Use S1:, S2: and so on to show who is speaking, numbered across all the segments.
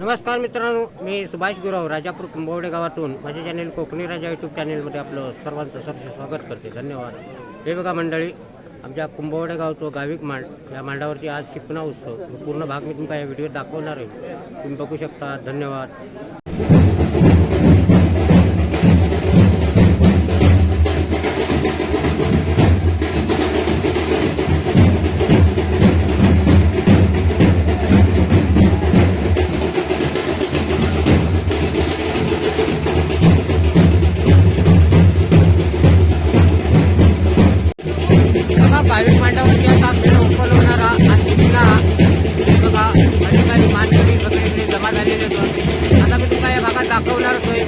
S1: नमस्कार मित्रांनो, मी सुभाष गुरव राजापूर कुंभवडे गावातून माझ्या चॅनेल कोकणी राजा यूट्यूब चॅनेलमध्ये आपलं सर्वांचं सरसे स्वागत करते. धन्यवाद. हे बघा मंडळी, आमच्या कुंभवडे गावतो गाविक मांड या मांडावरती आज शिपना उत्सव पूर्ण भाग मी तुम्हाला या व्हिडिओत दाखवणार आहे. तुम्ही बघू शकता. धन्यवाद. गाविक मांडावरती आता खेळ ओपन होणारा आज शिपना बघा अधिकारी मानकरी वगैरे जमा झालेले होते. आता मी तुम्हाला या भागात दाखवणार होतोय.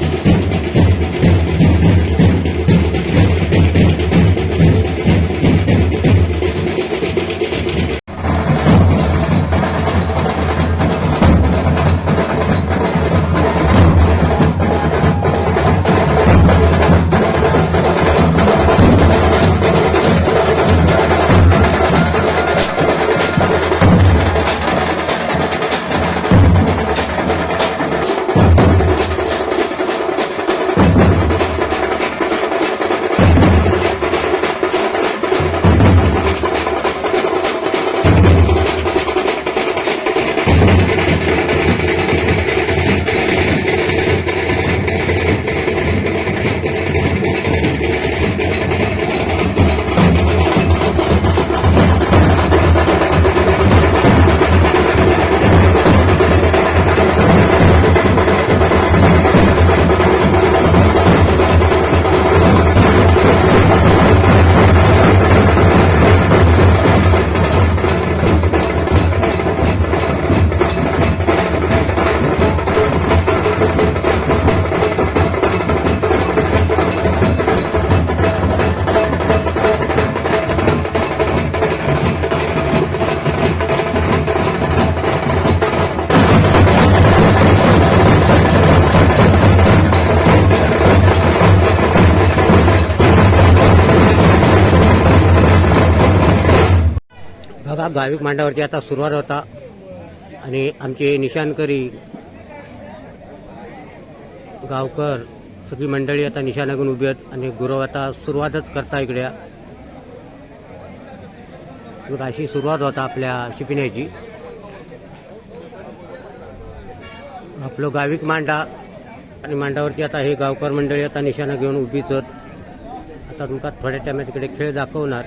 S1: बघा गाविक मांडावरती आता सुरुवात होता आणि आमचे निशाणकरी गावकर सगळी मंडळी आता निशाणा घेऊन उभी आहेत आणि गुरव आता सुरुवातच करता इकडे. अशी सुरुवात होता आपल्या शिपिण्याची. आपलं गाविक मांडा आणि मांडावरती आता हे गावकर मंडळी आता निशाणा घेऊन उभीच आहेत. आता तुमका थोड्या टायमात इकडे खेळ दाखवणार.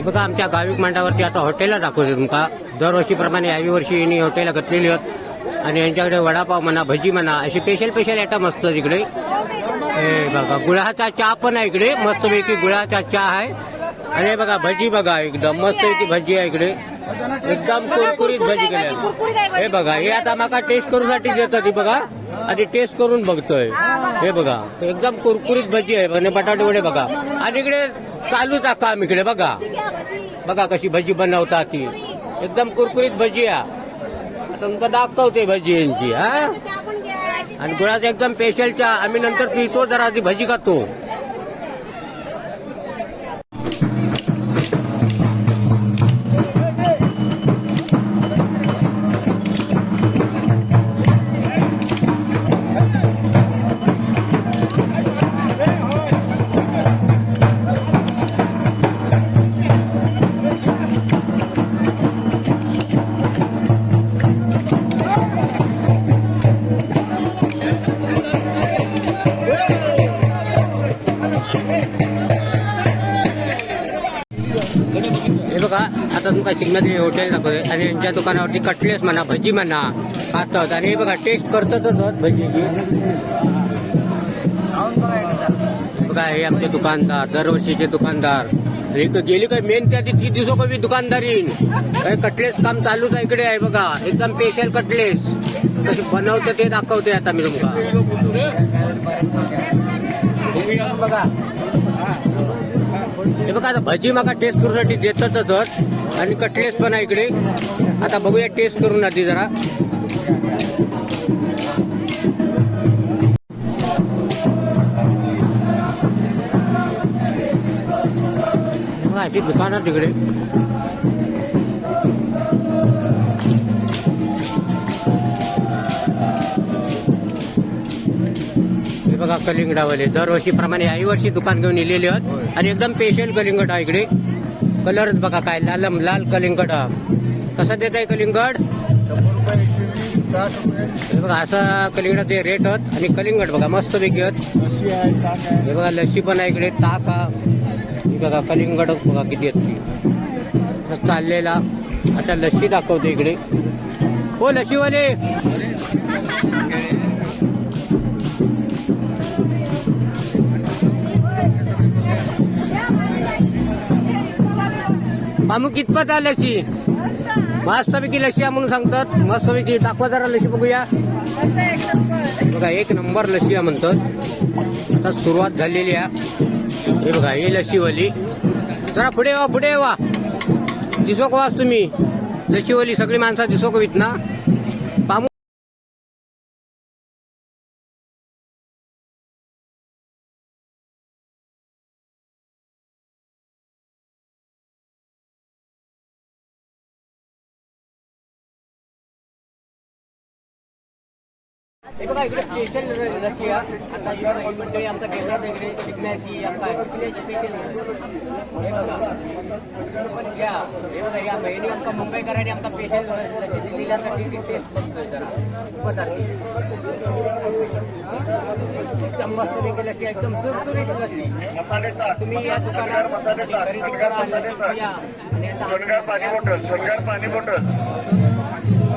S1: बघा आमच्या गाविक मांडावरती आता हॉटेलला दाखवते तुमका दरवर्षीप्रमाणे याही वर्षी यांनी हॉटेलला घातलेली आहेत आणि यांच्याकडे वडापाव म्हणा भजी म्हणा अशी स्पेशल आयटम असतात इकडे. हे बघा गुळाचा चहा पण आहे इकडे मस्तपैकी गुळाचा चहा आहे. आणि हे बघा भजी बघा एकदम मस्तपैकी भजी आहे इकडे एकदम कुरकुरीत भजी केल्या. हे बघा हे आता माका टेस्ट करूसाठी देतात ही बघा आधी टेस्ट करून बघतोय. हे बघा एकदम कुरकुरीत भजी आहे आणि बटाटे वडे बघा आणि इकडे चालूच आहे काम इकडे बघा बघा कशी भजी बनवतात ती एकदम कुरकुरीत भजी आहे. आता तुमका दाखवते भजी यांची हा आणि गुळाचा एकदम स्पेशल चहा आम्ही नंतर पितो जरा आधी भजी खातो. हे बघा आता तुमका सिग्नल हॉटेल दाखवते आणि यांच्या दुकानावरती कटलेस म्हणा भजी म्हणा खातात आणि हे बघा टेस्ट करतातच भजीची. बघा हे आमचे दुकानदार दरवर्षीचे दुकानदार गेली काय मेन त्या 3 दिवस कमी दुकानदारीन काय कटलेस काम चालूच आहे इकडे आहे बघा एकदम स्पेशल कटलेस कसे बनवतं ते दाखवते आता मी तुमका. बघा हे बघा आता भजी माका टेस्ट करूसाठी देतातच आणि कटलेस पण आहे इकडे. आता बघूया टेस्ट करून आधी जरा. अशी दुकानं तिकडे हे बघा कलिंगडावाले दरवर्षीप्रमाणे याही वर्षी दुकान घेऊन इलेले आहेत आणि एकदम स्पेशल कलिंगड आहे इकडे. कलरच बघा काय लाल कलिंगड कसा देत आहे कलिंगड. हे बघा असा कलिंगडाचे रेट आहेत आणि कलिंगड बघा मस्त पैकी आहेत. हे बघा लस्सी पण आहे इकडे ताक बघा कलिंगड बघा किती आहेत चाललेला. आता लस्सी दाखवते इकडे. हो लस्सीवाले मामू कितपत आहे लशी? मस्तपैकी लशी आहे म्हणून सांगतात. मस्तपैकी दाखवा जरा लशी बघूया. बघा एक नंबर लशी आहे म्हणतात. आता सुरुवात झालेली आहे. हे बघा ही लशीवाली. जरा पुढे वा पुढे वा. दिसो का वाच तुम्ही लशीवाली सगळी माणसं दिसो कवीत ना. पामू हे बघा इकडे स्पेशल लसी आहे. आता ही मंडळी आमच्या केंद्रात इकडे शिकण्याची आमच्या शिकण्याची स्पेशल हे बघा पण घ्या. हे बघा या बहिणी आमच्या मुंबईकरांनी आमचा स्पेशल लसी दिलेल्यासाठी ती टेस्ट बघतोय जरा पदार्थ एकदम मस्त पैकी लसी एकदम सुरसुरीत लसी. तुम्ही या दुकानात खरेदी करा लसी घ्या. आणि
S2: थंडगार पाणी बॉटल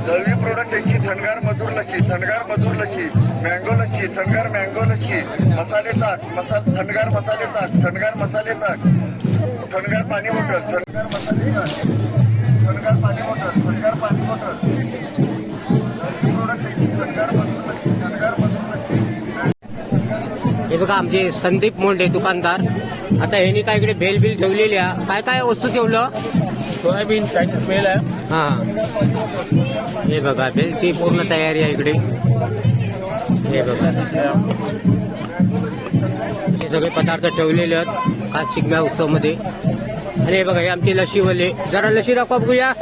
S2: दळवी प्रोडक्ट यांची थंडगार मधुर लसी, थंडगार मधुर लसी, मँगो लसी, थंडगार मँगो लसी, मसाले ताक, थंडगार मसाले ताक, थंडगार मसाले ताक, थंडगार पाणी बॉटल, थंडगार मसाले ताक, थंडगार पाणी बॉटल, थंडगार पाणी बॉटल, दळवी प्रोडक्ट यांची थंडगार मधुर लसी, थंडगार मधुर लसी.
S1: हे बघा आमचे संदीप मोंडे दुकानदार. आता ह्यांनी काय इकडे भेल बिल ठेवलेली आहे. काय काय वस्तू ठेवलं?
S2: सोयाबीन पॅकेट बेल आहे.
S1: हा हे बघा बेलची पूर्ण तयारी आहे इकडे. हे बघा हे सगळे पदार्थ ठेवलेले आहेत खास शिगम्या उत्सव मध्ये. आणि हे बघा हे आमची लशीवाले. जरा लशी दाखवा बघूया.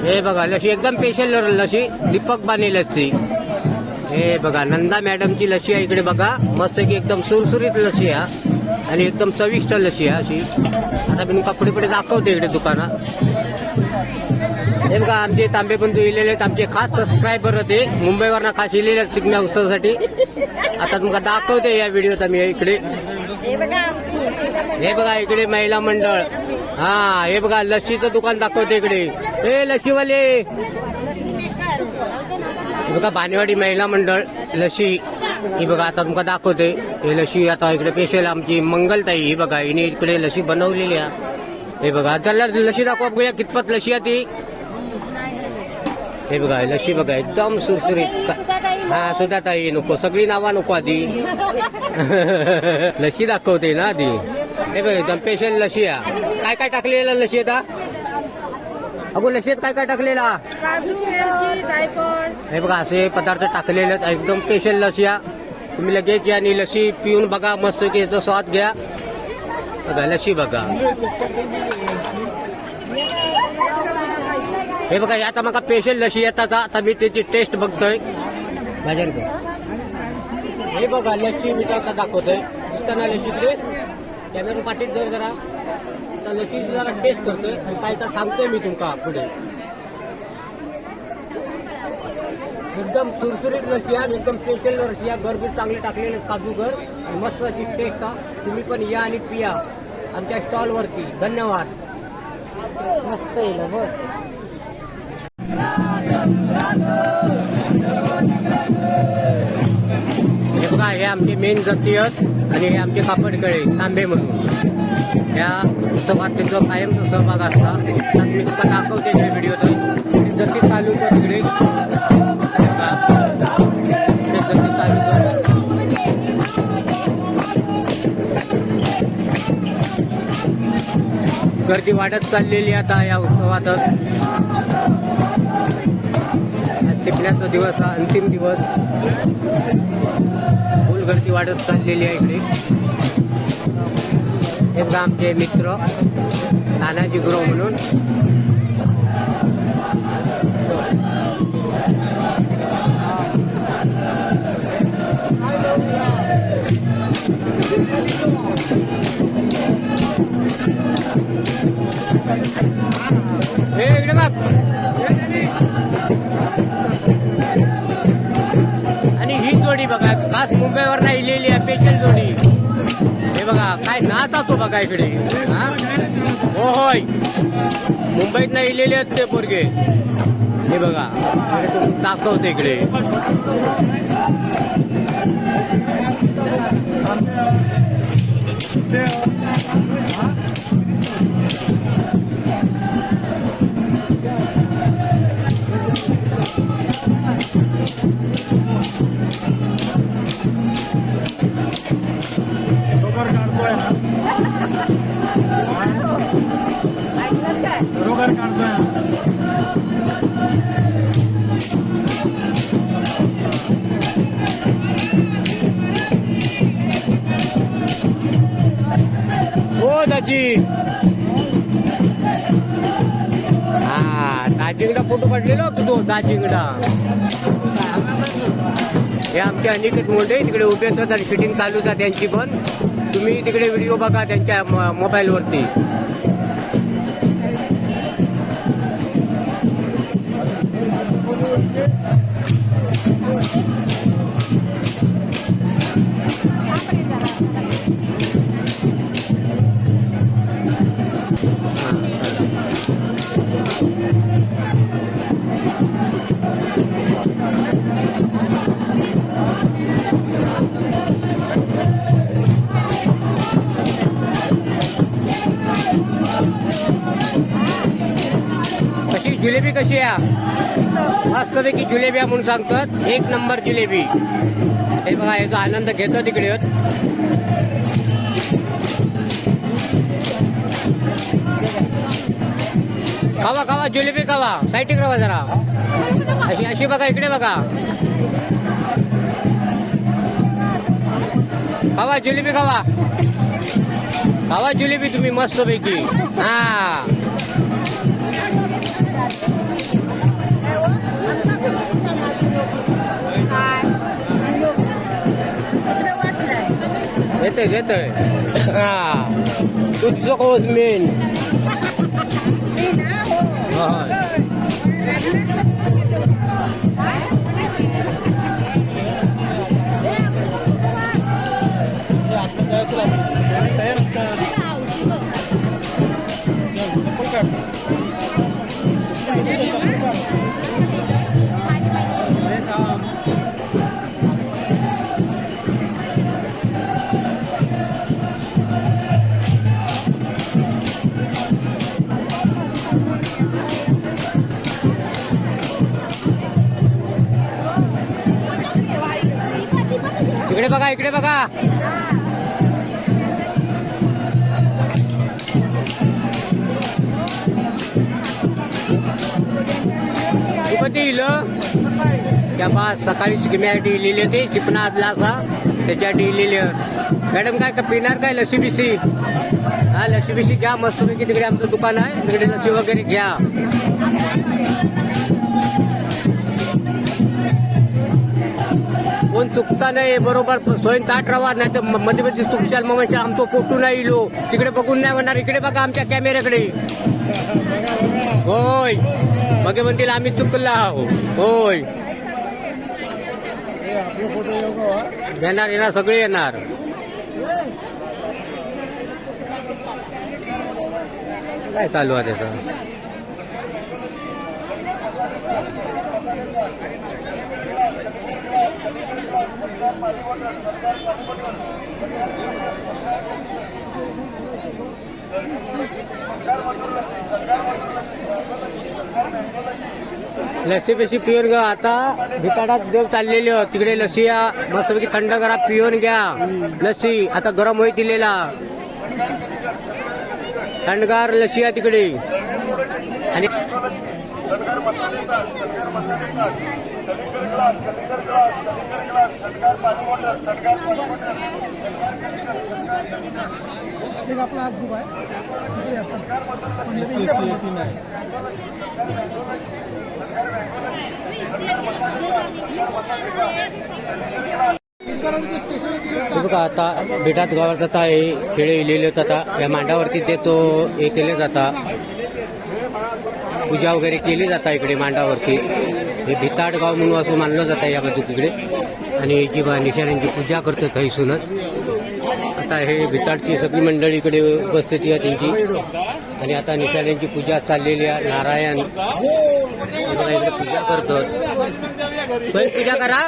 S1: हे बघा लशी एकदम स्पेशल लशी दीपक बाने लस्सी. हे बघा नंदा मॅडमची लशी आहे इकडे बघा. मस्त की एकदम सुरसुरीत लशी आहे आणि एकदम चविष्ट लशी आहे अशी. आता मी कपडे पुढे दाखवते इकडे दुकानात. हे बघा आमचे तांबे बंधू इलेले आहेत. आमचे खास सबस्क्रायबर होते मुंबईवरनं खास इलेले आहेत शिगम्या उत्सवासाठी. आता तुम्हाला दाखवते या व्हिडिओत आम्ही इकडे. हे बघा इकडे महिला मंडळ. हा हे बघा लस्सीचं दुकान दाखवते इकडे. हे लस्सीवाले. बघा बानेवाडी महिला मंडळ लशी. ही बघा आता तुमका दाखवते हे लशी. आता इकडे स्पेशल आमची मंगलताई. ही बघा हिने इकडे लशी बनवलेली आहे. हे बघा त्याला लशी दाखवा बघूया कितपत लशी आहे ती. हे बघा लशी बघा एकदम सुरसुरीत. हा सुद्धा ताई नको सगळी नावा नको आधी. लशी दाखवते ना आधी. हे बघा एकदम स्पेशल लशी आहे. काय काय टाकलेलं लशी आता अगो लशीत काय काय टाकलेला? हे बघा असे पदार्थ टाकलेले एकदम स्पेशल लशी आहे. तुम्ही लगेच या आणि लशी पिऊन बघा मस्त की याचा स्वाद घ्या. बघा लशी बघा. हे बघा आता मग स्पेशल लशी येतात. आता मी त्याची टेस्ट बघतोय. हे बघा लशी मी आता दाखवतोय दिसताना लशीकडे कॅमेरा पाठीत जरा आता लशी जरा टेस्ट करतोय आणि काय तर सांगतोय मी तुमका पुढे. एकदम सुरसुरीत लशी आहे एकदम स्पेशल लशी आहे. गरबीर चांगले टाकलेले काजूगर आणि मस्त अशी टेस्ट आहे. तुम्ही पण या आणि पिया आमच्या स्टॉलवरती. धन्यवाद. मस्त येईल बघ. हे बघा हे आमचे मेन जती आहेत आणि हे आमचे कापडकडे तांबे म्हणून. या उत्सवात त्यांचा कायमचा सहभाग असता. मी तुम्हाला दाखवते इकडे व्हिडिओ जती चालू कर तिकडे. जती चालू कर. गर्दी वाढत चाललेली आता या उत्सवात. शिकण्याचा दिवस हा अंतिम दिवस. फुल गर्दी वाढत चाललेली आहे इकडे. हे बघा आमचे मित्र तानाजी गुरव म्हणून. हे इकडे बघ. आणि ही जोडी बघा खास मुंबईवर राहिलेली आहे स्पेशल जोडी. हे बघा काय नाच असतो बघा इकडे. हा हो होय मुंबईत नाही इलेले आहेत ते पोरगे. हे बघा दाखवते इकडे.
S3: बरोबर काढतोय ना, बरोबर काढतोय ना.
S1: हो दाजी. हा दाजिंगडा फोटो काढलेला होता तो दाजिंगडा. हे आमचे अनिकेत मोठे तिकडे उभे असतात आणि शूटिंग चालू होता त्यांची पण. तुम्ही तिकडे व्हिडिओ बघा त्यांच्या मोबाईलवरती. कशी जिलेबी कशी आहे? मस्तपैकी जिलेबी आहे म्हणून सांगतात. एक नंबर जिलेबी. हे बघा याचा आनंद घेतो तिकडे. खावा खावा जिलेबी खावा. साईटिंग राहा जरा. अशी अशी बघा इकडे बघा. खावा जिलेबी खावा. खावा जिलेबी तुम्ही मस्तपैकी. हा येतोय येतोय. हा तुझं कोस मेन. इकडे बघा इकडे बघा. तू कधी इलं त्या बा सकाळी शिकण्यासाठी लिहिले होते. चिपणा आदला असा त्याच्यासाठी लिहिले. मॅडम काय का पिणार काय लसी बिसी? हा लसी बिसी घ्या मस्तपैकी. तिकडे आमचं दुकान आहे तिकडे लसी वगैरे घ्या. कोण चुकता नाही बरोबर स्वयं ताट राहा. नाही तर मध्ये मध्ये चुकशाल मग आमचं पोटू नाही इलो. तिकडे बघून नाही म्हणणार. इकडे बघा आमच्या कॅमेऱ्याकडे. होय बघे म्हणतील आम्ही चुकला होय. येणार येणार सगळे येणार. काय चालू आहे त्याचं? लस्सी पेशी पिऊन घ्या. आता भिताडात देव चाललेले हो तिकडे लस्सी मस्तपैकी थंड करा पिऊन घ्या. लस्सी आता गरम होई दिलेला थंडगार लस्सी आहे तिकडे. आणि
S3: आपला हात खूप आहे. बघा आता बेटात गावात आता हे खेळे लिहिले होते. आता या मांडावरती ते तो हे केले जाता. पूजा वगैरे केली जाता इकडे मांडावरती. हे भिताड गाव म्हणून असं मानलं जातं या बाजू तिकडे. आणि जी निशाण्यांची पूजा करतात थैसूनच. आता हे भिताडची सगळी मंडळी इकडे उपस्थिती आहे त्यांची. आणि आता निशाण्यांची पूजा चाललेली आहे. नारायण इकडे पूजा करतात. स्वयं पूजा करा.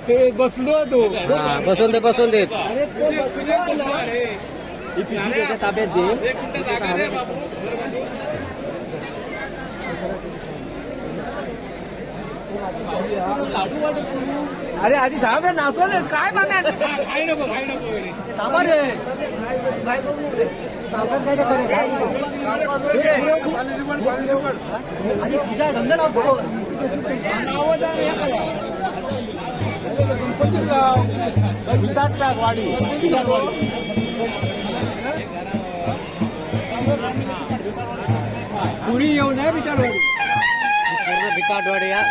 S4: ते बसलो होतो
S3: हा बसून देत
S4: ताब्यात दे अरे आधी थांब रे नाचो रे काय बघा खाई नको थांबा रे पुरी येऊ नये बिटाडवाडी
S3: पूर्ण भिताटवाडी या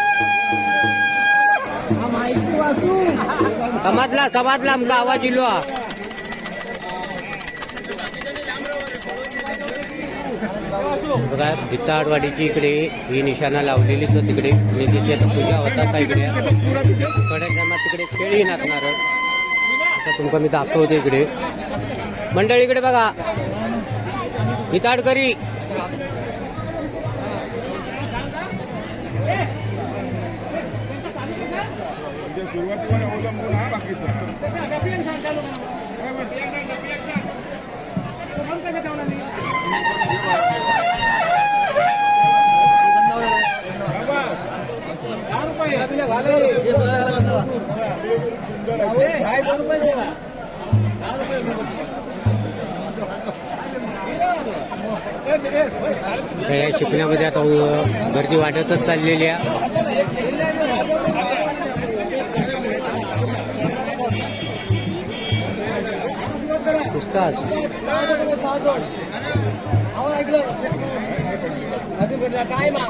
S3: समाजला आमका आवाज इलो हा. बघा भिताडवाडीची इकडे ही निशाणा लावलेलीच आहे तिकडे आणि तिची आता पूजा होतात का इकडे कडक तिकडे खेळी नाचणार आता तुमका मी दाखवतो इकडे मंडळी इकडे बघा भिताडकरी
S4: सुरुवातीला अवलंबून आहे बाकीचं
S3: या शिकण्यामध्ये आता गर्दी वाढतच चाललेली आहे. पुस्तक
S4: काय मा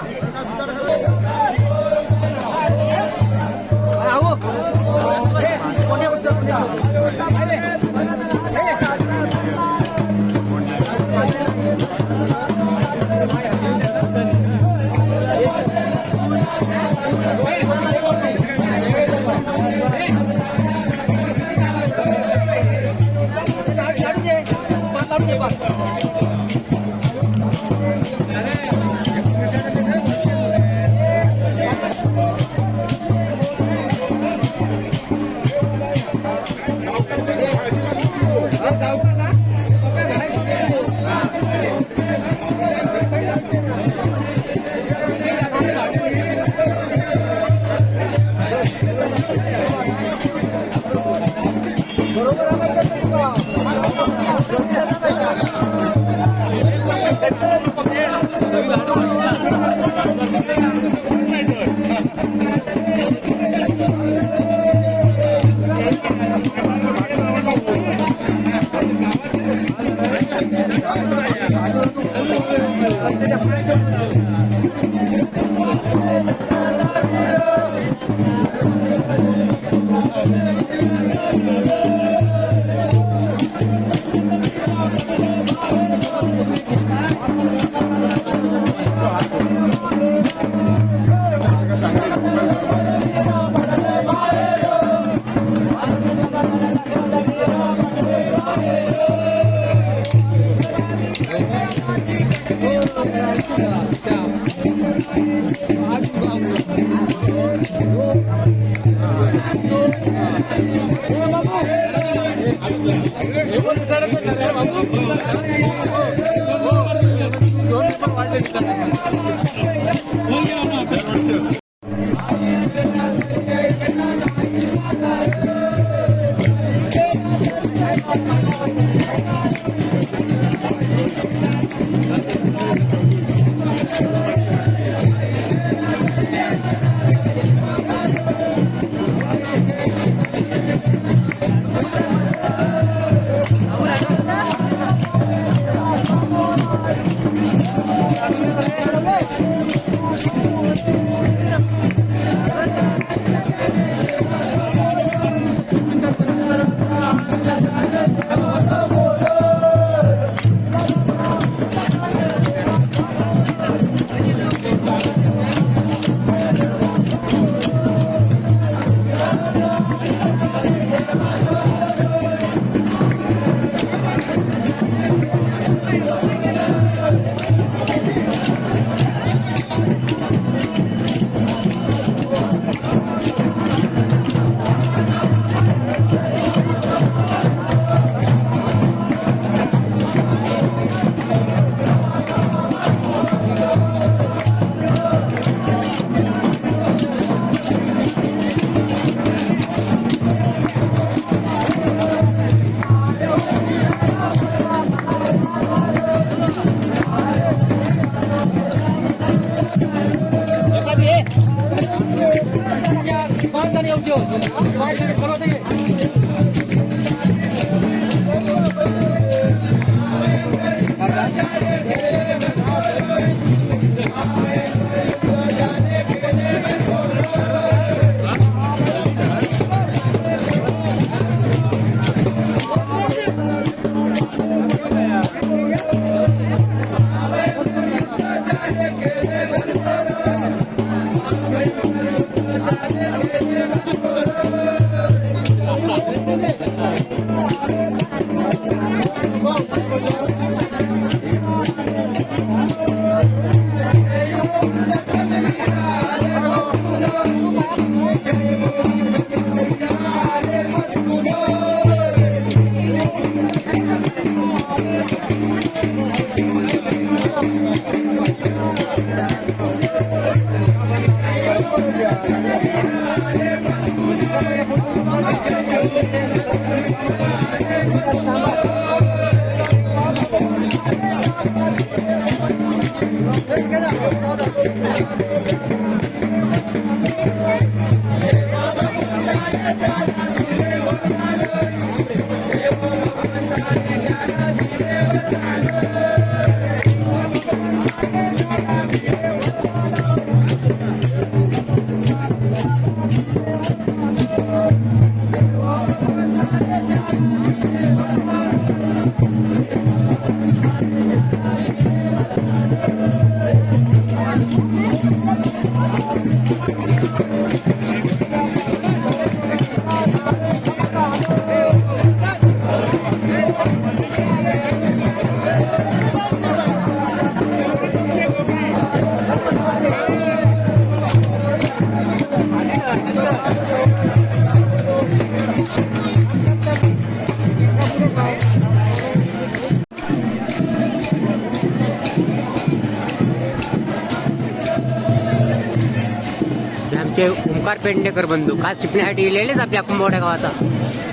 S3: हे आमचे ओंकार पेडणेकर बंधू खास शिकण्यासाठी गेलेलेच आपल्या कुंभवड्या गावाचा.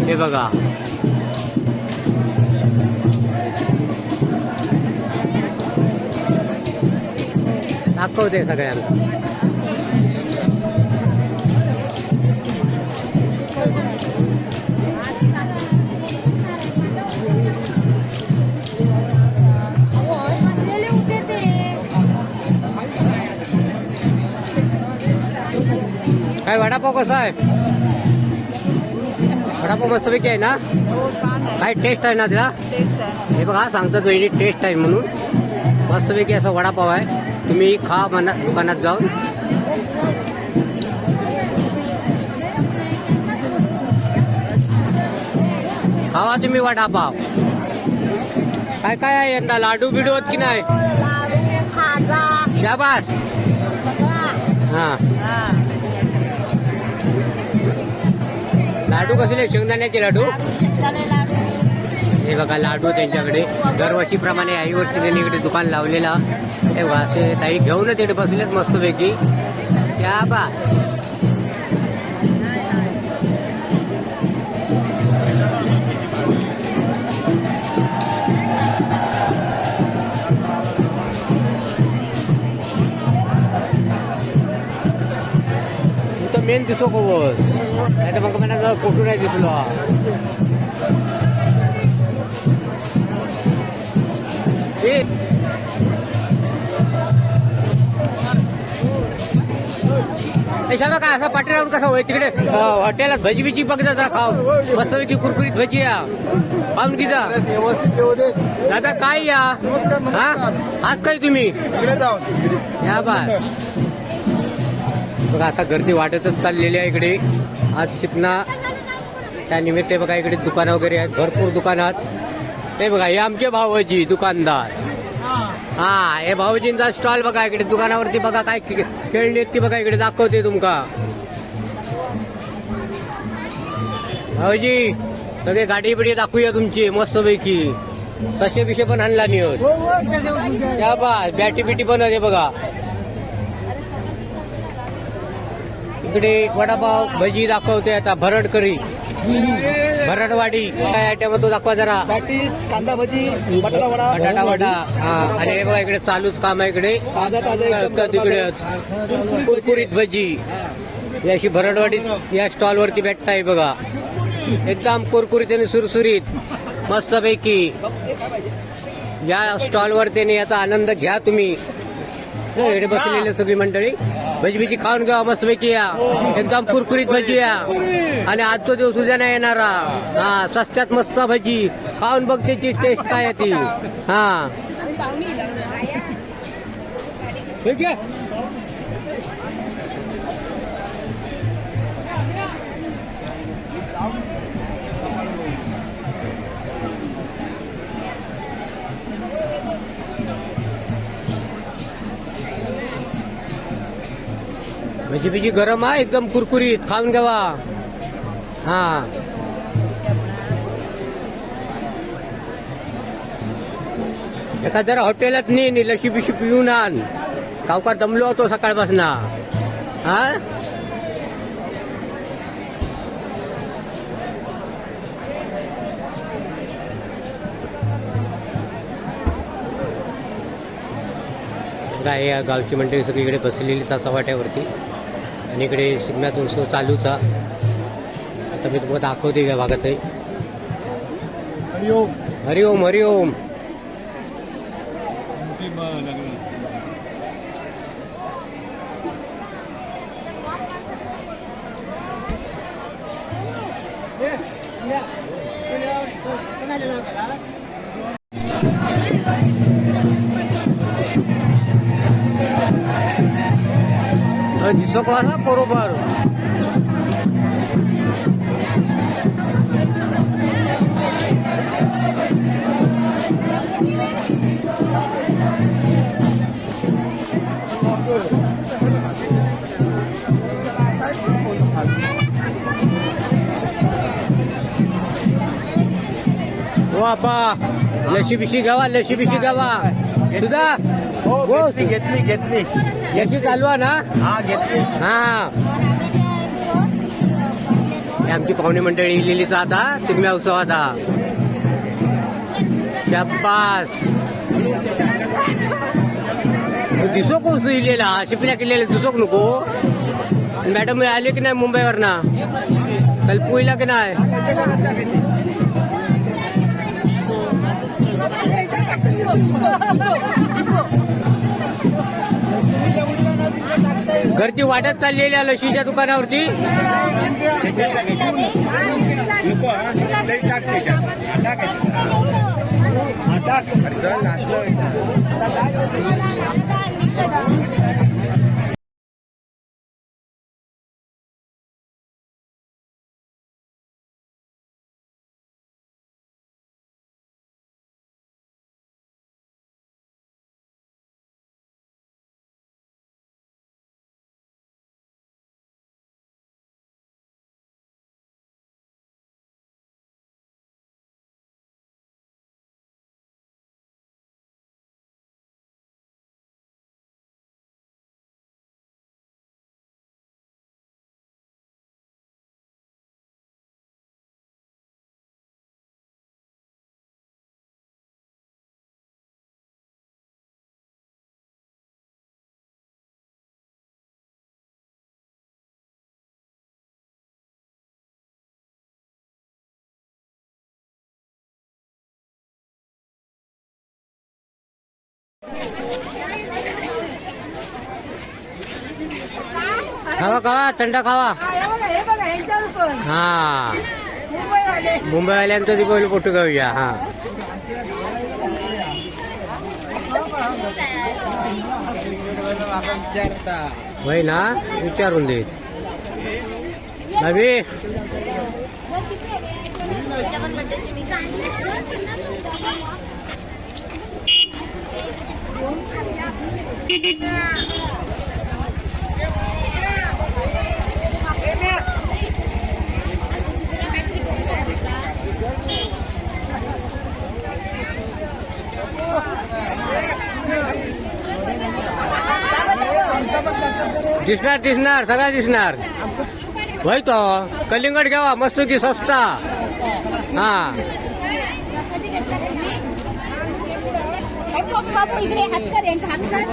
S3: हे बघा दाखवते सगळ्यांना. काय वडापाव कसा आहे? वडापाव मस्तपैकी आहे ना? काय टेस्ट आहे ना तिला? हे बघा सांगतात वेगळी टेस्ट आहे म्हणून. मस्तपैकी असा वडापाव आहे. तुम्ही खा म्हणा दुकानात जाऊन. खावा तुम्ही वडापाव. काय काय आहे यंदा? लाडू बिडू होत की नाही? शाबास. हा लाडू कसले? शेंगदाण्याचे लाडू. हे बघा लाडू त्यांच्याकडे दरवर्षीप्रमाणे याही वर्षी त्यांनी इकडे दुकान लावलेला. हे बघा असे ताई घेऊनच इकडे बसलेत मस्तपैकी. त्या बा मेन दिसो कवस नाही तर मग मला फोटो नाही दिसलो. का असा पाठी राहून कसा होय तिकडे हॉटेलात भजी बिजी बघता जरा खाव मस्तपैकी कुरकुरीत भजी या खाऊन किती दादा काय या हा आज काय तुम्ही या बा बघा आता गर्दी वाढतच चाललेली आहे इकडे. आज शिपना त्यानिमित्त बघा इकडे दुकानं वगैरे आहेत भरपूर दुकानात. हे बघा हे आमचे भाऊजी दुकानदार. हा हे भाऊजींचा स्टॉल बघा इकडे दुकानावरती बघा काय खेळणी आहेत ती बघा इकडे दाखवते तुमका. भाऊजी सगळे गाडी बिडी दाखवूया तुमची मस्तपैकी. सशे बिशे पण आणला नाही होत. त्या बा बॅटी बिटी पण आहे बघा. इकडे वडापाव भजी दाखवते आता. भरड करी भरडवाडी काय आयटम तो दाखवा जरा.
S4: कांदा भजी
S3: बटाटा वडा. हा आणि हे बघा इकडे चालूच काम आहे इकडे. तिकडे कुरकुरीत भजी ही अशी भरडवाडीत या स्टॉलवरती भेटताय बघा. एकदम कुरकुरीत आणि सुरसुरीत मस्तपैकी या स्टॉलवरती याचा आनंद घ्या तुम्ही. इकडे बसलेले सगळी मंडळी भजी खाऊन घ्या मस्तपैकी या. एकदम कुरकुरीत भजी या. आणि आजचा दिवस उद्या नाही येणारा. हा सस्त्यात मस्त भजी खाऊन बघ त्याची टेस्ट काय आहे ती. हा
S4: ठीक आहे.
S3: भजी गरम आहे एकदम कुरकुरीत खाऊन घ्यावा. हा एका जरा हॉटेलात नाही लशी बिशी पिऊन आण. सावकार दमलो होतो सकाळपासून. हा या गावची मंडळी सगळीकडे बसलेली चव्हाट्यावरती. आणि इकडे शिगम्याचा उत्सव चालूचा. आता मी तुम्हाला दाखवते या भागात.
S4: हरिओम.
S3: हरिओम हरिओम. दिसो का बरोबर. बाबा लशी बिशी गावा लशी बिशी गावा. सुद्धा
S4: घेतली
S3: याची चालू आहे ना.
S4: हा घेतली.
S3: हा आमची पाहुणे मंडळी इलेलीचा आता सिग्म्या उत्सव आता. शाबास. दिसो कोस इलेला शिपल्या केलेला दिसोक नको. मॅडम आले की नाही मुंबईवर ना काल पुईला की नाही. घरची वाटत चाललेली आहे लशीच्या दुकानावरती. खावा खावा थंड खावा. हा मुंबईवाल्यांचं दीपावली फोटो घेऊया. हा होय ना विचारून दे भाभी. दिसणार दिसणार सगळं दिसणार. होय तो कलिंगड घ्यावा मस्त की सस्ता. हा
S5: बापू इकडे हात कर हात कर.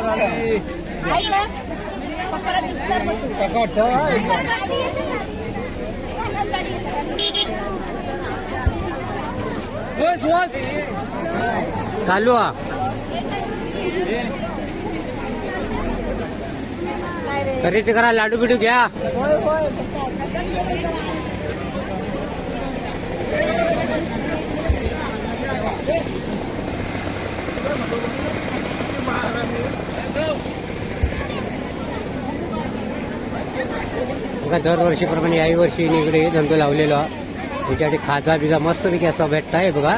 S3: चालू हा खरेदी करा लाडू बिडू घ्या. दरवर्षीप्रमाणे याही वर्षी इकडे धंदो लावलेला त्याच्यासाठी खाजा बिजा मस्त पैकी असा भेटताय बघा.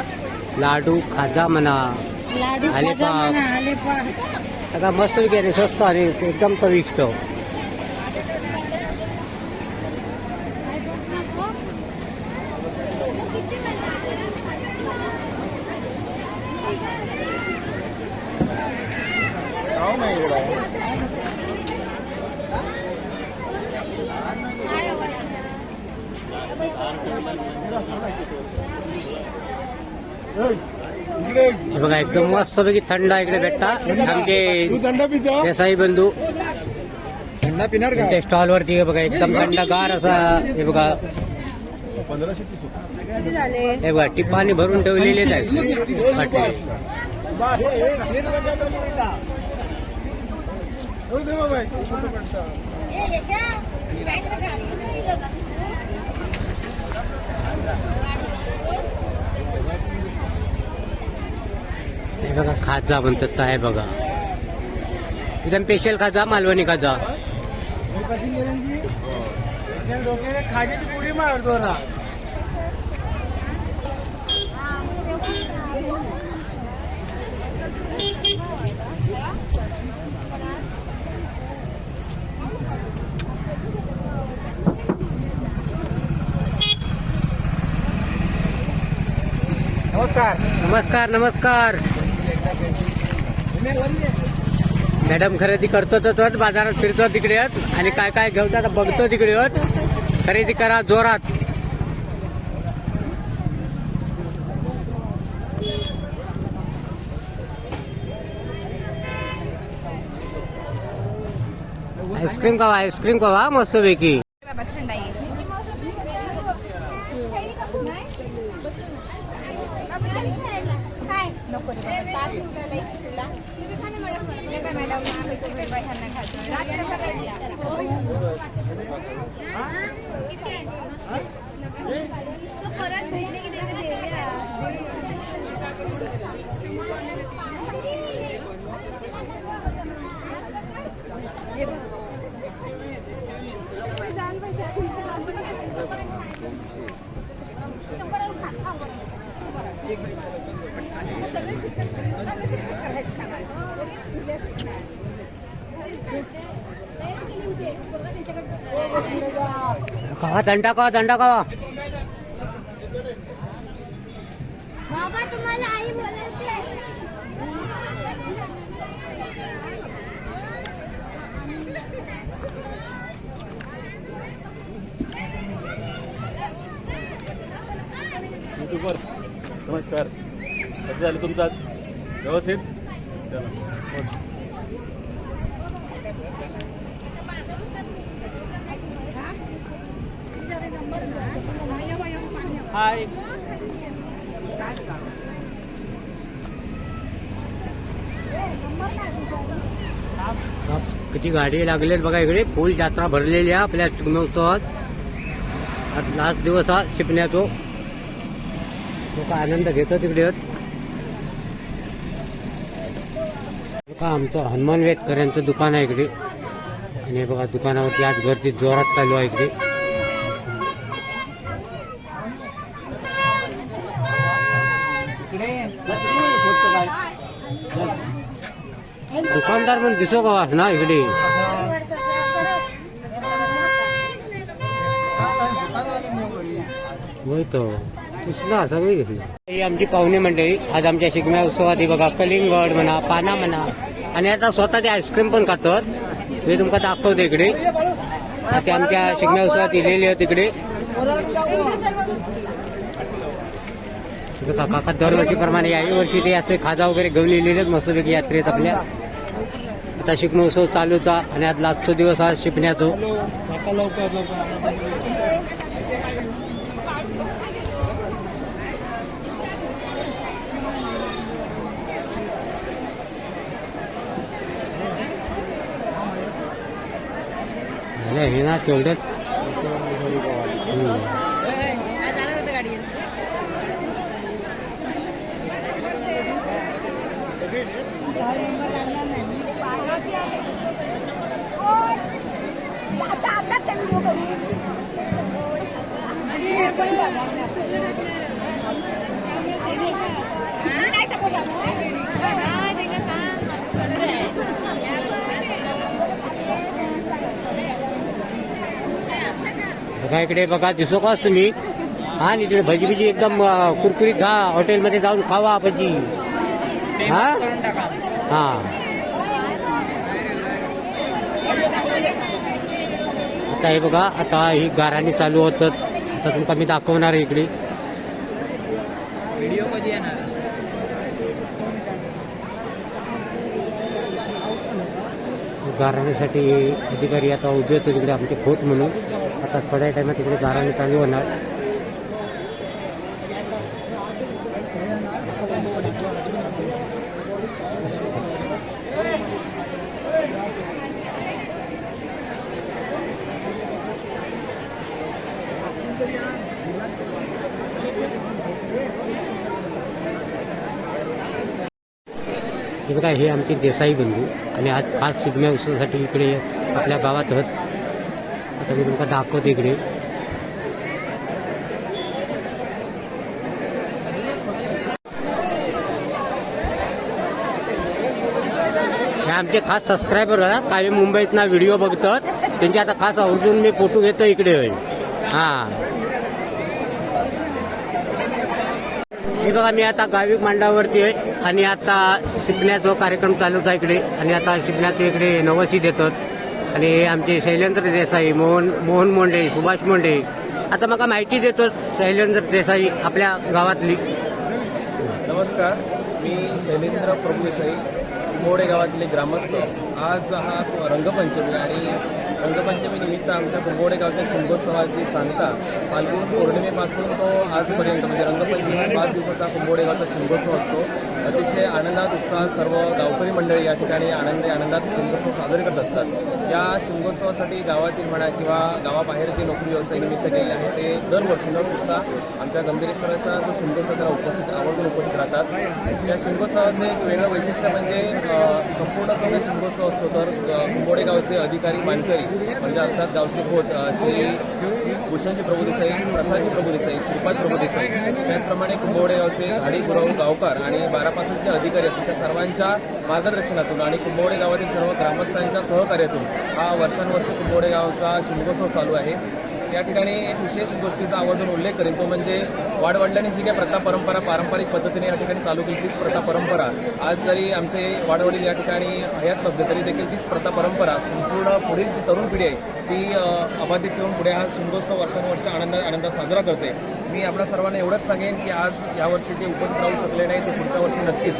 S3: लाडू खाजा म्हणा आलेपाव आता मस्त पैकी आणि स्वस्त आणि एकदम चविष्ट. हे बघा एकदम मस्त पैकी थंड इकडे भेटता. आमचे देसाई बंधू त्यांच्या स्टॉलवरती हे बघा एकदम थंडगार असा हे बघा. हे बघा टिपाणी भरून ठेवलेलेच आहेत. हे बघा खाजा म्हणतात आहे बघा. एकदम स्पेशल खाजा मालवणी खाजा.
S4: खाण्याची पुडी मारतो ना. नमस्कार
S3: नमस्कार नमस्कार. मॅडम खरेदी करतो तर बाजारात फिरतो तिकडे आणि काय काय घेऊन बघतो तिकडे. खरेदी करा जोरात. आईस्क्रीम खावा मस्त पैकी. खावा दंडा खावा.
S5: बाबा तुम्हाला आई बोलायचे.
S6: युट्यूबर नमस्कार. कसं झालं तुमचं आज व्यवस्थित? हाय.
S3: किती गाडी लागलेत बघा इकडे. फुल यात्रा भरलेली आहे आपल्या चिकमोत्सवात. आज लास्ट दिवस हा शिपण्याचो. लोक आनंद घेतो तिकडे. आमचं हनुमान वेदकर यांचं दुकान आहे इकडे आणि बघा दुकानावरती आज गर्दी जोरात चालू आहे इकडे. दुकानदार पण दिसो का ना इकडे. होय तो दिसला सगळी घेतला. ही आमची पाहुणे मंडळी आज आमच्या शिगम्या उत्सवात ही बघा कलिंगड म्हणा पाना म्हणा आणि आता स्वतः ते आईस्क्रीम पण खातात. हे तुमका दाखवतो इकडे. ते आमच्या शिगम्या उत्सवात इलेले आहेत तिकडे. काका दरवर्षीप्रमाणे याही वर्षी ते असे खाजा वगैरे घेऊन लिहिलेले मस्तपैकी यात्रेत आपल्या. आता शिपणोत्सव चालूचा आणि आज लास्टचा दिवस हा शिपण्याचो. हे ना तेवढ्यात बघा इकडे बघा दिसो काच तुम्ही. हा आणि तिकडे भजी बिजी एकदम कुरकुरीत खा. हॉटेलमध्ये जाऊन खावा भजी. हा हा आता हे बघा आता ही गाराणी चालू होतात. आता तुमका मी दाखवणार आहे इकडे.
S4: व्हिडिओ कधी येणार?
S3: गाराणीसाठी अधिकारी आता उभे होते तिकडे आमचे खोत म्हणून. आता थोड्या टायमात तिकडे गाराणी चालू होणार. हे बघा हे आमचे देसाई बंधू आणि आज खास शिगम्या उत्सवासाठी इकडे आपल्या गावात आहेत. आता मी तुमका दाखवतो इकडे. हे आमचे खास सबस्क्रायबर आहेत. काही मुंबईतना व्हिडिओ बघतात त्यांचे आता खास आवर्जून मी फोटो घेतो इकडे. हा हे बघा मी आता गाविक मांडावरती आहे आणि आता शिपण्याचा कार्यक्रम चालूच आहे इकडे. आणि आता शिपण्याचं इकडे नवसी देतात आणि आमचे शैलेंद्र देसाई, मोहन मोंडे, सुभाष मोंडे. आता मला माहिती देतो शैलेंद्र देसाई आपल्या गावातली.
S7: नमस्कार, मी शैलेंद्र प्रभू देसाई, मोडे गावातले ग्रामस्थ. आज हा रंगपंचमी आणि रंगपंचमी निमित्त आमच्या कुंभोडे गावच्या शिमगोत्सवाची सांगता फाल्गुन पौर्णिमेपासून तो आजपर्यंत म्हणजे रंगपंचमी 5 दिवसाचा कुंभोडे गावचा शिमगोत्सव असतो. अतिशय आनंदात उत्साहात सर्व गावकरी मंडळी या ठिकाणी आनंदात शिमगोत्सव साजरे करत असतात. या शिमगोत्सवासाठी गावातील म्हणा किंवा गावाबाहेर जे नोकरी व्यवसाय निमित्त गेले आहे ते दरवर्षी न चुकता आमच्या गंभीरेश्वराचा जो शिमगोत्सव त्याला आवर्जून उपस्थित राहतात. या शिमगोत्सवाचं एक वेगळं वैशिष्ट्य म्हणजे संपूर्ण जो शिमगोत्सव असतो तर कुंभोडे गावचे अधिकारी मानकरी म्हणजे अर्थात गावचे खोत श्री भूषणजी प्रभू देसाई, प्रसादजी प्रभू देसाई, श्रीपाद प्रभू देसाई, त्याचप्रमाणे कुंभोडे गावचे झाडी गुरव गावकार आणि 12-5 जे अधिकारी असतात त्या सर्वांच्या मार्गदर्शनातून आणि कुंभोडे गावातील सर्व ग्रामस्थांच्या सहकार्यातून हा वर्षानुवर्ष कुंभोडे गावचा शिमगोत्सव चालू आहे. या ठिकाणी एक विशेष गोष्टीचा आवर्जून उल्लेख करेन तो म्हणजे वाडवडिलांनी जी काही प्रथा परंपरा पारंपरिक पद्धतीने या ठिकाणी चालू केली तीच प्रथा परंपरा आज जरी आमचे वाडवडील या ठिकाणी हयात नसले तरी देखील तीच प्रथा परंपरा संपूर्ण पुढील जी तरुण पिढी आहे ती अबाधित ठेवून पुढे हा शिमगोत्सव वर्षानुवर्ष आनंदात साजरा करते. मी आपल्या सर्वांना एवढंच सांगेन की आज यावर्षी जे उपस्थित राहू शकले नाही ते पुढच्या वर्षी नक्कीच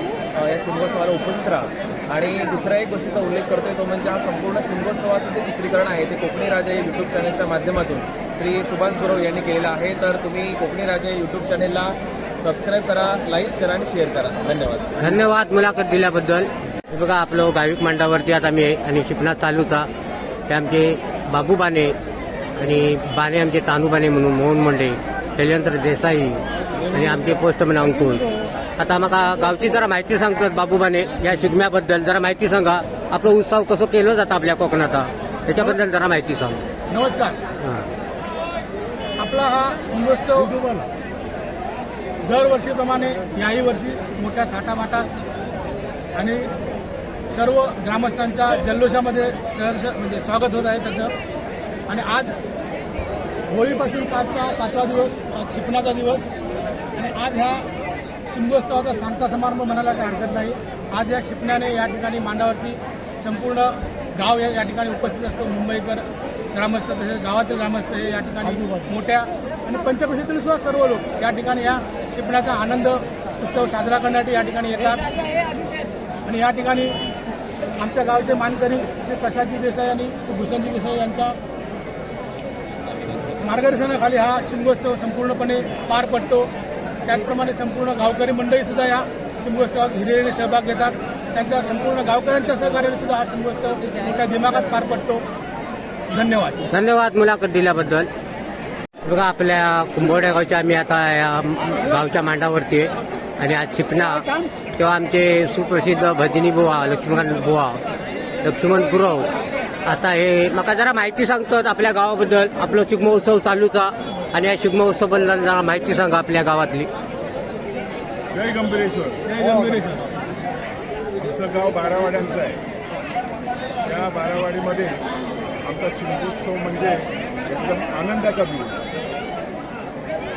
S7: या शिमगोत्सवाला उपस्थित राहा. आणि दुसऱ्या एक गोष्टीचा उल्लेख करतोय तो म्हणजे हा संपूर्ण शिमगोत्सवाचं जे चित्रीकरण आहे ते कोकणी राजा यूट्यूब चॅनलच्या माध्यमातून श्री सुभाष गुरव यांनी केलेलं आहे. तर तुम्ही कोकणी राजा यूट्यूब चॅनलला सबस्क्राईब करा, लाईक करा आणि शेअर करा. धन्यवाद.
S3: धन्यवाद मुलाखत दिल्याबद्दल. हे बघा आपलं गाविक मांडावरती आता मी आहे आणि शिपणा चालूचा ते आमचे बाबू बाने आणि बाने आमचे तानू बाने म्हणून मोहन मोंडे, शैलेंद्र देसाई आणि आमचे पोस्टमन अंकुश. आता मग गावची जरा माहिती सांगतात बाबू बाने या शिगम्याबद्दल जरा माहिती सांगा. आपलं उत्सव कसं केलं जातं आपल्या कोकणात त्याच्याबद्दल जरा माहिती सांग.
S8: नमस्कार. आपला हा शिमगोत्सव दरवर्षीप्रमाणे याही वर्षी मोठ्या थाटामाटात आणि सर्व ग्रामस्थांच्या जल्लोषामध्ये सहर्ष म्हणजे स्वागत होत आहे त्याचं. आणि आज होळीपासून आजचा 5वा दिवस, आज शिपणाचा दिवस आणि आज ह्या शिमगोत्सवाचा सांगता समारंभ म्हणायला काही हरकत नाही. आज या शिपण्याने या ठिकाणी मांडावरती संपूर्ण गाव या ठिकाणी उपस्थित असतो. मुंबईकर ग्रामस्थ तसेच गावातील ग्रामस्थ हे या ठिकाणी मोठ्या आणि पंचक्रोशीतील सुद्धा सर्व लोक या ठिकाणी या शिपण्याचा आनंद उत्सव साजरा करण्यासाठी या ठिकाणी येतात. आणि या ठिकाणी आमच्या गावचे मानकरी श्री प्रसादजी देसाई आणि श्री भूषणजी देसाई यांच्या मार्गदर्शनाखाली हा शिमगोत्सव संपूर्णपणे पार पडतो. त्याचप्रमाणे संपूर्ण गावकरी मंडळीसुद्धा या शिमगोत्सवात हिरिरीने सहभाग घेतात. त्यांच्या संपूर्ण गावकऱ्यांच्या सहकार्याने सुद्धा हा शिमगोत्सव एका दिमागात पार पडतो. धन्यवाद.
S3: धन्यवाद मुलाखत दिल्याबद्दल. बघा आपल्या कुंभवड्या गावच्या आम्ही आता या गावच्या मांडावरती आहे आणि आज शिपना तेव्हा आमचे सुप्रसिद्ध भजनी बुवा लक्ष्मण गुरव आता हे मला जरा माहिती सांगतात आपल्या गावाबद्दल. आपलं शिगमोत्सव चालूचा आणि या शिगमोत्सवाबद्दल जरा माहिती सांगा आपल्या गावातली.
S9: जय गंभीरेश्वर.
S8: जय गंभीरेश्वर.
S9: आमचं गाव बारावाड्यांचं आहे. या बारावाडीमध्ये आमचा शिमगोत्सव म्हणजे एकदम आनंदाचा दिवस.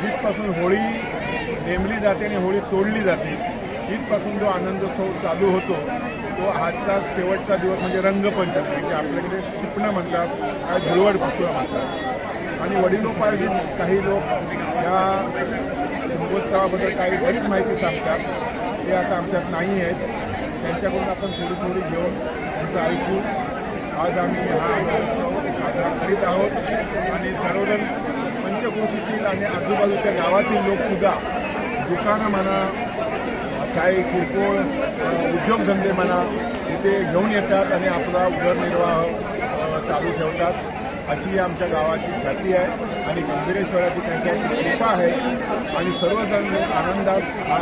S9: जिथपासून होळी नेमली जाते आणि होळी तोडली जाते तिथपासून जो आनंदोत्सव चालू होतो तो आजचा शेवटचा दिवस म्हणजे रंगपंचमी, म्हणजे आपल्याकडे शिपणं म्हणतात, काय धुळवड पुसुळा म्हणतात. आणि वडिलोपार्जित काही लोक या शिमगोत्सवाबद्दल काही बरीच माहिती सांगतात. ते आता आमच्यात नाही आहेत. त्यांच्याकडून आपण थोडी घेऊन त्यांचं ऐकू. आज आम्ही हा उत्सव साजरा करीत आहोत आणि सर्वजण पंचक्रोशीतील आणि आजूबाजूच्या गावातील लोकसुद्धा दुकानं म्हणा, काही किरकोळ उद्योगधंदे म्हणा इथे घेऊन येतात आणि आपला उदरनिर्वाह चालू ठेवतात. अशी आमच्या गावाची ख्याती आहे आणि गंभीरेश्वराची त्यांच्याची कृपा आहे आणि सर्वजण आनंदात हा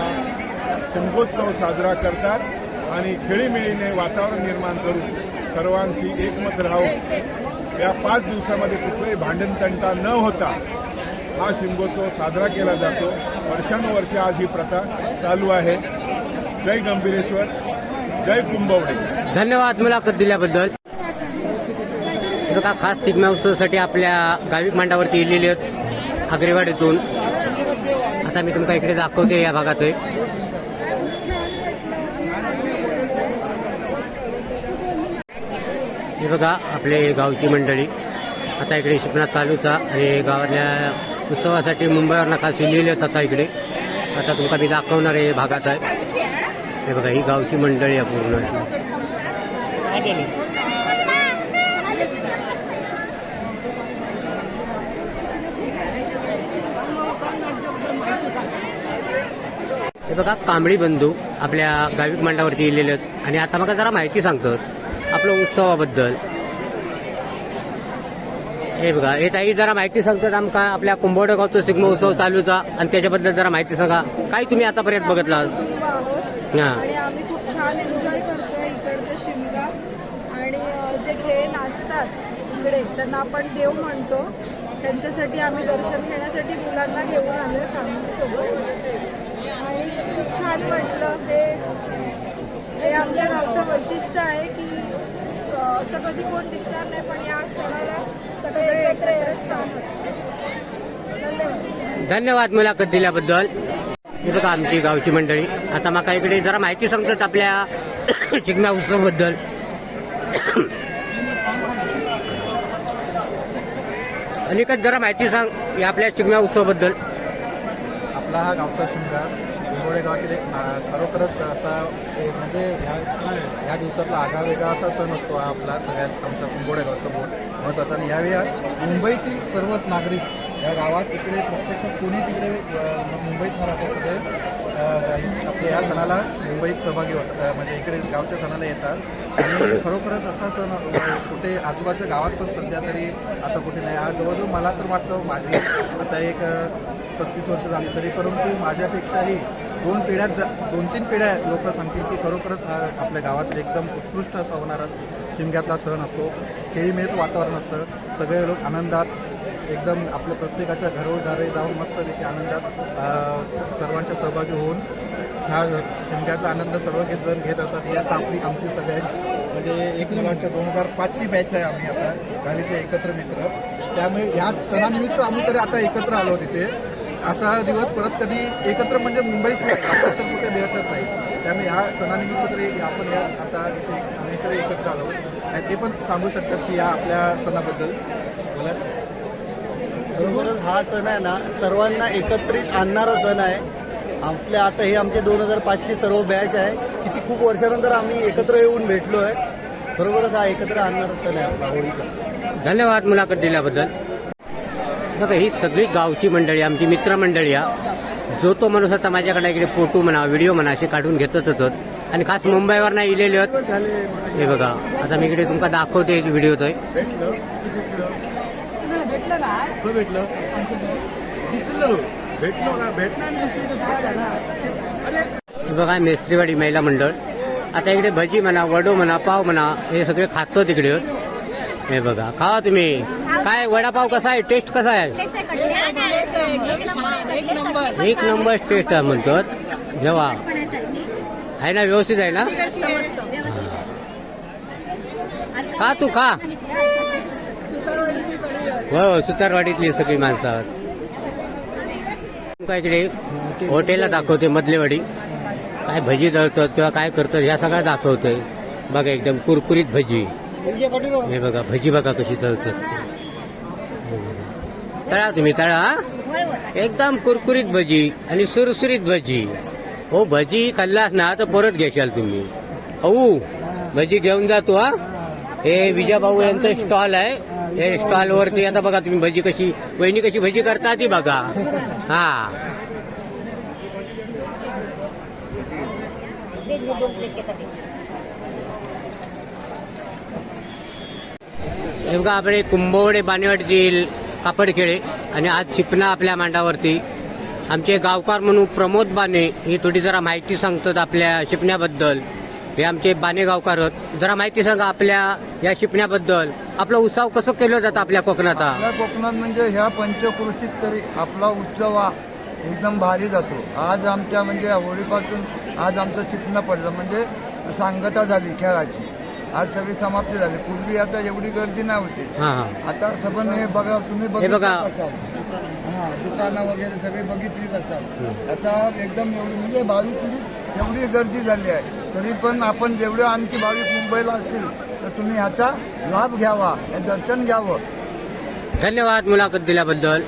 S9: शिमगोत्सव साजरा करतात आणि खेळीमेळीने वातावरण निर्माण करून सर्वांची एकमत राहून या 5 दिवसामध्ये कुठलेही भांडणतंटा न होता हा शिमगोत्सव साजरा केला जातो. वर्षानुवर्षे आज ही प्रथा चालू आहे. जय गंभीरेश्वर, जय कुंभवडे.
S3: धन्यवाद मुलाखत दिल्याबद्दल. बघा खास शिगमोत्सवासाठी आपल्या गाविक मांडावरती येलेले आहेत आगरेवाडीतून. आता मी तुमका इकडे दाखवते या भागात आहे. हे बघा आपले गावची मंडळी आता इकडे शिपणा चालूचा आणि गावातल्या उत्सवासाठी मुंबईवरनं खास लिहिले आहेत आता इकडे. आता तुमका मी दाखवणार आहे भागात आहे. हे बघा ही गावची मंडळी आहे पूर्ण. हे बघा कांबळी बंधू आपल्या गाविक मांडावरती येलेले आहेत आणि आता मला जरा माहिती सांगतात आपल्या उत्सवाबद्दल. हे बघा हे ताई जरा माहिती सांगतात आमका आपल्या कुंभवडे गावचा शिगमोत्सव चालूचा आणि त्याच्याबद्दल जरा माहिती सांगा. काय तुम्ही आतापर्यंत बघितला?
S10: आणि आम्ही खूप छान एन्जॉय करतोय इकडचं शिमगा. आणि जे खेळ नाचतात इकडे त्यांना आपण देव म्हणतो. त्यांच्यासाठी आम्ही दर्शन घेण्यासाठी मुलांना घेऊन आलोय फॅमिलीसोबत आणि खूप छान वाटलं. हे आमच्या गावचं वैशिष्ट्य आहे की असं कधी कोण दिसणार नाही पण या सणाला सगळे एकत्र छान. धन्यवाद.
S3: धन्यवाद मुलाखत दिल्याबद्दल. हे बघा आमची गावची मंडळी आता मला इकडे जरा माहिती सांगतात आपल्या शिगम्या उत्सवाबद्दल. अनिकेत जरा माहिती सांग या आपल्या शिगम्या उत्सवाबद्दल.
S11: आपला हा गावचा शिमगा कुंभवडे गावातील एक खरोखरच असा म्हणजे ह्या दिवसातला आगळावेगळा असा सण असतो हा आपला सगळ्यात आमचा कुंभवडे गावचा महत्त्वाचा. आणि यावेळी मुंबईतील सर्वच नागरिक या गावात इकडे प्रत्यक्षात कोणी तिकडे मुंबईत न राहते सगळे आपल्या या सणाला मुंबईत सहभागी होतात म्हणजे इकडे गावच्या सणाला येतात. आणि खरोखरच असा सण कुठे आजूबाजूच्या गावात पण सध्या तरी आता कुठे नाही. हा जवळजवळ मला तर वाटतं माझी आता एक 35 वर्ष झाली तरी परंतु माझ्यापेक्षाही 2-3 पिढ्या लोक सांगतील की खरोखरच हा आपल्या गावात एकदम उत्कृष्ट असा होणारा शिमग्यातला सण असतो. खेळीमेळीचं वातावरण असतं. सगळे लोक आनंदात एकदम आपल्या प्रत्येकाच्या घरोदारी जाऊन मस्तपैकी आनंदात सर्वांच्या सहभागी होऊन हा शिमग्याचा आनंद सर्व जण घेत असतात. यात आमची सगळ्यांची म्हणजे एक मला वाटतं 2005ची बॅच आहे आम्ही आता गावीतले एकत्र मित्र. त्यामुळे ह्या सणानिमित्त आम्ही तरी आता एकत्र आलो तिथे. असा दिवस परत कधी एकत्र म्हणजे मुंबईच आपण तर कुठे भेटत नाही. त्यामुळे ह्या सणानिमित्त तरी आपण या आता इथे आम्ही तरी एकत्र आलो आणि ते पण सांगू शकतात की या आपल्या सणाबद्दल. बोला.
S12: बरोबरच हा सण आहे ना सर्वांना एकत्रित आणणारा सण आहे. आपल्या आता हे आमचे 2005ची सर्व बॅच आहे. किती खूप वर्षानंतर आम्ही एकत्र येऊन भेटलो आहे खरोखरच हा एकत्र आणणारा सण आहे आपला होळीचा.
S3: धन्यवाद मुलाखत दिल्याबद्दल. बघा ही सगळी गावची मंडळी, आमची मित्रमंडळी या, जो तो माणूस आता माझ्याकडे इकडे फोटो म्हणा, व्हिडिओ म्हणा असे काढून घेतच होत. आणि खास मुंबईवर नाही इलेले आहेत. हे बघा आता मी इकडे तुमका दाखवते व्हिडिओ तो. हे बघा मेस्त्रीवाडी महिला मंडळ. आता इकडे भजी म्हणा, वडो म्हणा, पाव म्हणा हे सगळे खातो तिकडे. हे बघा खावा तुम्ही. काय वडापाव कसा आहे, टेस्ट कसा आहे? एक नंबर टेस्ट आहे म्हणतात. जेव्हा आहे ना, व्यवस्थित आहे ना? खा तू खा. हो सुतारवाडीतली सगळी माणसं. काय इकडे हॉटेलला दाखवते मधलेवाडी, काय भजी दळतात किंवा काय करतात ह्या सगळ्या दाखवतोय. बघा एकदम कुरकुरीत भजी. हे बघा भजी बघा कशी तळतात. तळा तुम्ही तळा. एकदम कुरकुरीत भजी आणि सुरसुरीत भजी. हो भजी खाल्लास ना तर परत घेशाल तुम्ही. हो भजी घेऊन जातो. हा हे विजयभाऊ यांचं स्टॉल आहे. हे स्टॉल वरती आता बघा तुम्ही भजी कशी, वहिनी कशी भजी करता ती बघा. हा हे बघा आपले कुंभवडे बाणेवाडीतील कापडखेळे आणि आज शिपना आपल्या मांडावरती. आमचे गावकार म्हणून प्रमोद बाणे ही थोडी जरा माहिती सांगतात आपल्या शिपण्याबद्दल. हे आमचे बाणे गावकार आहेत. जरा माहिती सांगा आपल्या या शिपण्याबद्दल. आपला उत्सव कसं केलं जातं आपल्या कोकणात?
S13: आपल्या कोकणात म्हणजे ह्या पंचकृषीत तरी आपला उत्सव हा एकदम भारी जातो. आज आमच्या म्हणजे होळीपासून आज आमचं शिपणं पडलं म्हणजे सांगता झाली खेळाची. आज सगळी समाप्ती झाली. पूर्वी आता एवढी गर्दी नव्हती. आता सबन हे बघा तुम्ही बघा दुकानं वगैरे सगळी बघितलीच असाल. आता एकदम एवढी म्हणजे 22 पिढीत एवढी गर्दी झाली आहे. तरी पण आपण जेवढे आणखी 22 मुंबईला असतील तर तुम्ही ह्याचा लाभ घ्यावा, हे दर्शन घ्यावं.
S3: धन्यवाद मुलाखत दिल्याबद्दल.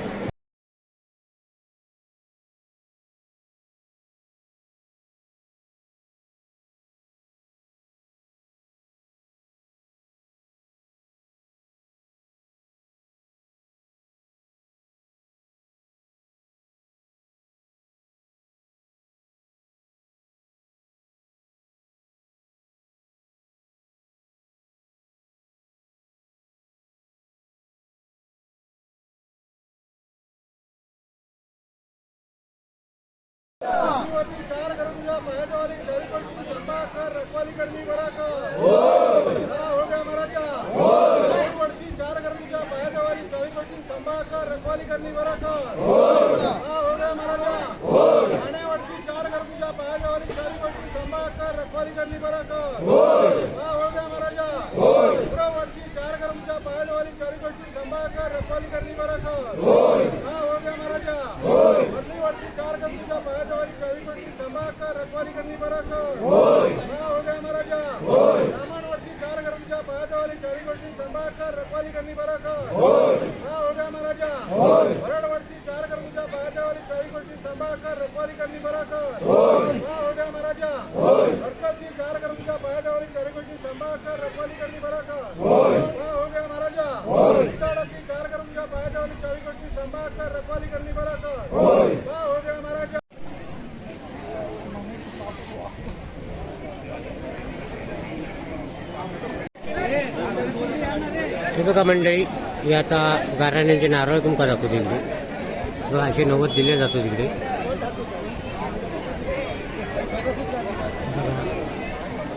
S3: हे बघा मंडळी, हे आता गाराण्याचे नारळ तुमका दाखवते तिकडे. असे 90 दिले जातो तिकडे.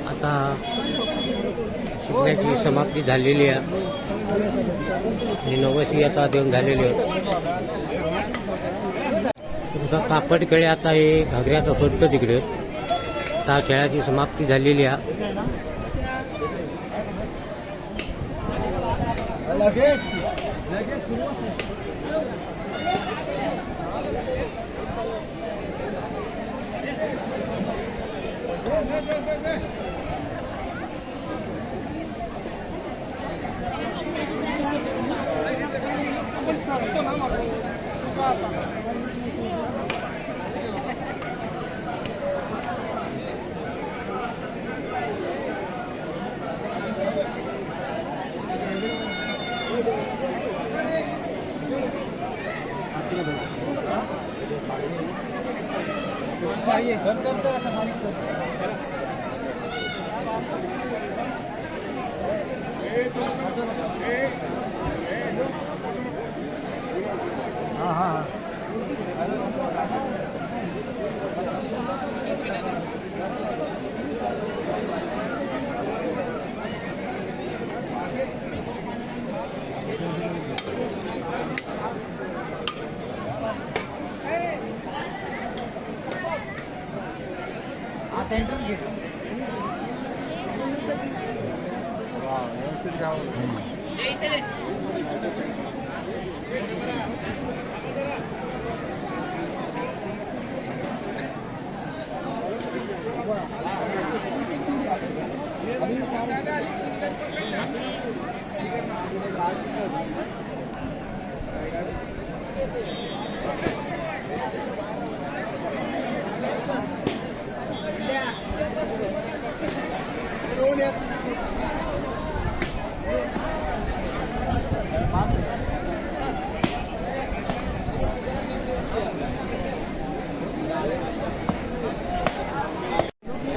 S3: आता शिकण्याची समाप्ती झालेली आहे आणि 90 आता देऊन झालेली आहे. कापड खेळे आता हे घागऱ्याचा सोडतो तिकडे. आता खेळाची समाप्ती झालेली आहे.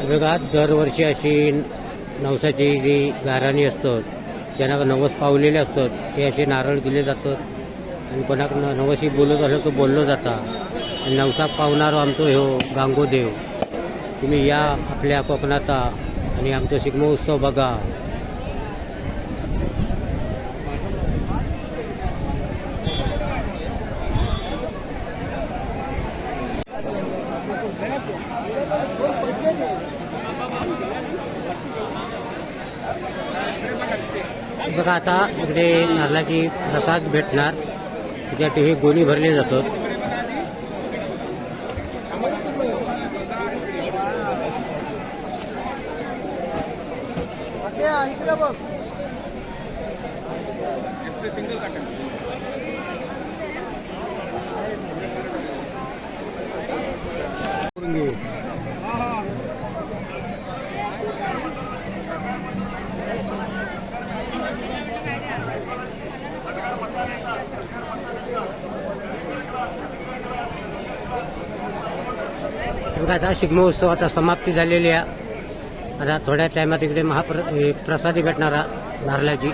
S3: बघा, दरवर्षी अशी नवसाची जी गाराणी असतात, ज्यांना नवस पावलेले असतात ते असे नारळ दिले जातात आणि कोणाकडनं नवसी बोलत असलं तर बोललं जातं. आणि नवसाक पावणारो आमचो ह्यो गांगोदेव. तुम्ही या आपल्या कोकणात आणि आमचो शिगमोत्सव बघा. बघा, आता इकडे नारळाची प्रसाद भेटणार, त्यासाठी हे गोणी भरले जातात.
S12: इकडे बघ.
S3: बघा, आता शिगमोत्सव आता समाप्ती झालेली आहे. आता थोड्या टायमात इकडे प्रसादी भेटणार नारळाची.